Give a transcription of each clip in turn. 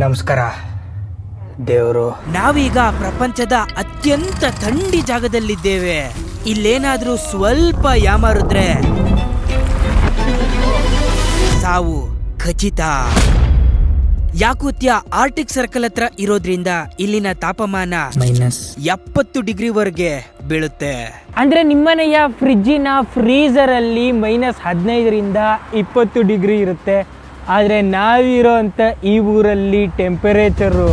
ನಮಸ್ಕಾರ ದೇವರು. ನಾವೀಗ ಪ್ರಪಂಚದ ಅತ್ಯಂತ ಥಂಡಿ ಜಾಗದಲ್ಲಿದ್ದೇವೆ. ಇಲ್ಲೇನಾದ್ರೂ ಸ್ವಲ್ಪ ಯಾಮಾರಿದ್ರೆ ಸಾವು ಖಚಿತ. ಯಾಕೂತ್ಯ ಆರ್ಟಿಕ್ ಸರ್ಕಲ್ ಹತ್ರ ಇರೋದ್ರಿಂದ ಇಲ್ಲಿನ ತಾಪಮಾನ -70 ಡಿಗ್ರಿವರೆಗೆ ಬೀಳುತ್ತೆ. ಅಂದ್ರೆ ನಿಮ್ಮನೆಯ ಫ್ರಿಜ್ಜಿನ ಫ್ರೀಜರ್ ಅಲ್ಲಿ -15ರಿಂದ 20 ಡಿಗ್ರಿ ಇರುತ್ತೆ. ಆದ್ರೆ ನಾವಿರೋ ಅಂತ ಈ ಊರಲ್ಲಿ ಟೆಂಪರೇಚರು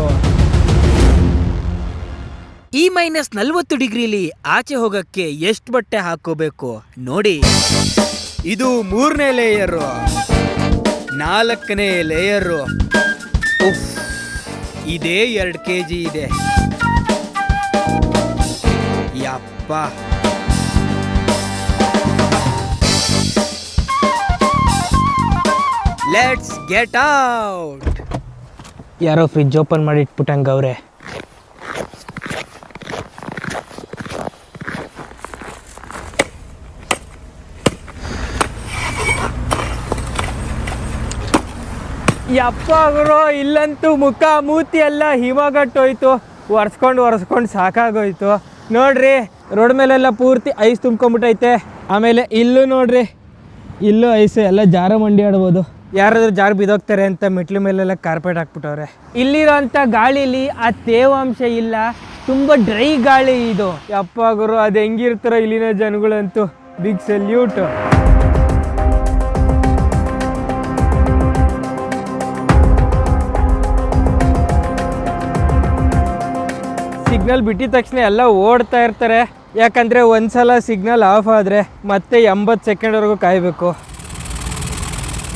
ಈ -40 ಡಿಗ್ರಿಲಿ ಆಚೆ ಹೋಗಕ್ಕೆ ಎಷ್ಟು ಬಟ್ಟೆ ಹಾಕೋಬೇಕು ನೋಡಿ. ಇದು 3ನೇ ಲೇಯರು, 4ನೇ ಲೇಯರು. ಇದೇ 2 kg ಇದೆ. ಯಪ್ಪ, ಲೆಟ್ಸ್ ಗೆಟ್ ಔಟ್. ಯಾರೋ ಫ್ರಿಜ್ ಓಪನ್ ಮಾಡಿ ಇಟ್ಬಿಟ್ಟಂಗವ್ರೆ. ಯಪ್ಪ ಗುರು, ಇಲ್ಲಂತೂ ಮುಖ ಮೂತಿ ಎಲ್ಲ ಹಿಮಗಟ್ಟೋಯ್ತು. ಒರೆಸ್ಕೊಂಡು ಸಾಕಾಗೋಯ್ತು. ನೋಡ್ರಿ, ರೋಡ್ ಮೇಲೆಲ್ಲ ಪೂರ್ತಿ ಐಸ್ ತುಂಬ್ಕೊಂಡ್ಬಿಟ್ಟೈತೆ. ಆಮೇಲೆ ಇಲ್ಲೂ ನೋಡ್ರಿ, ಇಲ್ಲೂ ಐಸು, ಎಲ್ಲ ಜಾರ ಮಂಡಿ ಆಡ್ಬೋದು. ಯಾರಾದ್ರೂ ಜಾರ ಬಿದ್ದೋಗ್ತಾರೆ ಅಂತ ಮೆಟ್ಲು ಮೇಲೆಲ್ಲ ಕಾರ್ಪೆಟ್ ಹಾಕ್ಬಿಟ್ಟವ್ರೆ. ಇಲ್ಲಿರೋ ಅಂಥ ಗಾಳಿಲಿ ಆ ತೇವಾಂಶ ಇಲ್ಲ, ತುಂಬ ಡ್ರೈ ಗಾಳಿ ಇದು. ಯಪ್ಪ ಗುರು, ಅದು ಹೆಂಗಿರ್ತಾರೋ ಇಲ್ಲಿನ ಜನಗಳಂತೂ ಬಿಗ್ ಸಲ್ಯೂಟ್. ಸಿಗ್ನಲ್ ಬಿಟ್ಟಿದ ತಕ್ಷಣ ಎಲ್ಲ ಓಡ್ತಾ ಇರ್ತಾರೆ. ಯಾಕಂದರೆ ಒಂದ್ಸಲ ಸಿಗ್ನಲ್ ಆಫ್ ಆದರೆ ಮತ್ತೆ 80 ಸೆಕೆಂಡ್ವರೆಗೂ ಕಾಯಬೇಕು.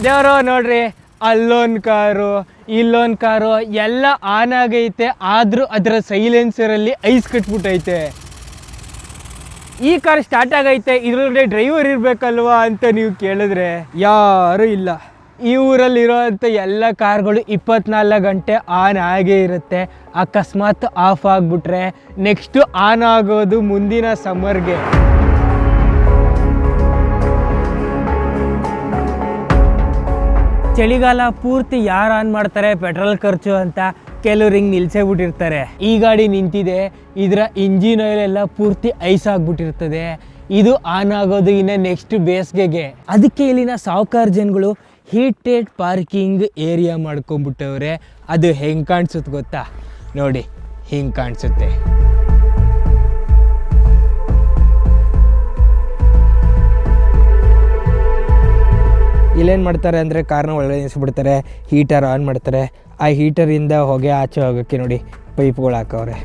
ದೇವರು ನೋಡ್ರಿ, ಅಲ್ಲೊಂದು ಕಾರು ಇಲ್ಲೊಂದು ಕಾರು ಎಲ್ಲ ಆನ್ ಆಗೈತೆ, ಆದರೂ ಅದರ ಸೈಲೆನ್ಸರಲ್ಲಿ ಐಸ್ ಕಟ್ಬಿಟ್ಟೈತೆ. ಈ ಕಾರ್ ಸ್ಟಾರ್ಟ್ ಆಗೈತೆ, ಇದರೊಳಗಡೆ ಡ್ರೈವರ್ ಇರಬೇಕಲ್ವಾ ಅಂತ ನೀವು ಕೇಳಿದ್ರೆ ಯಾರೂ ಇಲ್ಲ. ಈ ಊರಲ್ಲಿರೋ ಅಂಥ ಎಲ್ಲ ಕಾರ್ಗಳು 24 ಗಂಟೆ ಆನ್ ಆಗೇ ಇರುತ್ತೆ. ಅಕಸ್ಮಾತ್ ಆಫ್ ಆಗಿಬಿಟ್ರೆ ನೆಕ್ಸ್ಟು ಆನ್ ಆಗೋದು ಮುಂದಿನ ಸಮ್ಮರ್ಗೆ. ಚಳಿಗಾಲ ಪೂರ್ತಿ ಯಾರು ಆನ್ ಮಾಡ್ತಾರೆ ಪೆಟ್ರೋಲ್ ಖರ್ಚು ಅಂತ, ಕೆಲವ್ರು ಹಿಂಗೆ ನಿಲ್ಸೇ ಬಿಟ್ಟಿರ್ತಾರೆ. ಈ ಗಾಡಿ ನಿಂತಿದೆ, ಇದರ ಇಂಜಿನ್ ಆಯಿಲ್ ಎಲ್ಲ ಪೂರ್ತಿ ಐಸ್ ಆಗಿಬಿಟ್ಟಿರ್ತದೆ. ಇದು ಆನ್ ಆಗೋದು ಇನ್ನು ನೆಕ್ಸ್ಟ್ ಬೇಸಿಗೆಗೆ. ಅದಕ್ಕೆ ಇಲ್ಲಿನ ಸಾವುಕಾರ ಜನಗಳು ಹೀಟೆಡ್ ಪಾರ್ಕಿಂಗ್ ಏರಿಯಾ ಮಾಡ್ಕೊಂಡ್ಬಿಟ್ಟವ್ರೆ. ಅದು ಹೆಂಗೆ ಕಾಣಿಸುತ್ತೆ ಗೊತ್ತಾ? ನೋಡಿ, ಹಿಂಗೆ ಕಾಣಿಸುತ್ತೆ. ಇಲ್ಲೇನು ಮಾಡ್ತಾರೆ ಅಂದರೆ ಕಾರ್ನ ಒಳಗಡೆ ನಿಲ್ಲಿಸ್ಬಿಡ್ತಾರೆ, ಹೀಟರ್ ಆನ್ ಮಾಡ್ತಾರೆ. ಆ ಹೀಟರಿಂದ ಹೊಗೆ ಆಚೆ ಹೋಗೋಕ್ಕೆ ನೋಡಿ ಪೈಪ್ಗಳು ಹಾಕವ್ರೆ.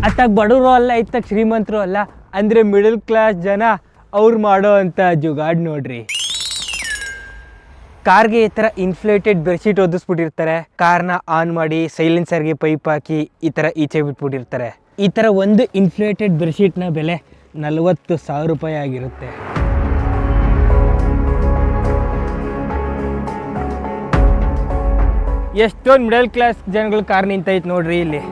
ಅತ್ತಾಗ ಬಡವರು ಅಲ್ಲ, ಇತ್ತಾಗ ಶ್ರೀಮಂತರು ಅಲ್ಲ, ಅಂದರೆ ಮಿಡಲ್ ಕ್ಲಾಸ್ ಜನ ಅವ್ರು ಮಾಡೋ ಅಂಥ ಜುಗಾಡ್ ನೋಡ್ರಿ. ಕಾರ್ಗೆ ಈ ಥರ ಇನ್ಫ್ಲೇಟೆಡ್ ಬೆಡ್ಶೀಟ್ ಒದಿಸ್ಬಿಟ್ಟಿರ್ತಾರೆ. ಕಾರ್ನ ಆನ್ ಮಾಡಿ ಸೈಲೆನ್ಸರ್ಗೆ ಪೈಪ್ ಹಾಕಿ ಈ ಥರ ಈಚೆ ಬಿಟ್ಬಿಟ್ಟಿರ್ತಾರೆ. ಈ ಥರ ಒಂದು ಇನ್ಫ್ಲೇಟೆಡ್ ಬೆಡ್ಶೀಟ್ನ ಬೆಲೆ 40,000 ರೂಪಾಯಿ ಆಗಿರುತ್ತೆ. ಎಷ್ಟೊಂದು ಮಿಡಲ್ ಕ್ಲಾಸ್ ಜನಗಳು ಕಾರ್ ನಿಂತೈತೆ ನೋಡ್ರಿ ಇಲ್ಲಿ.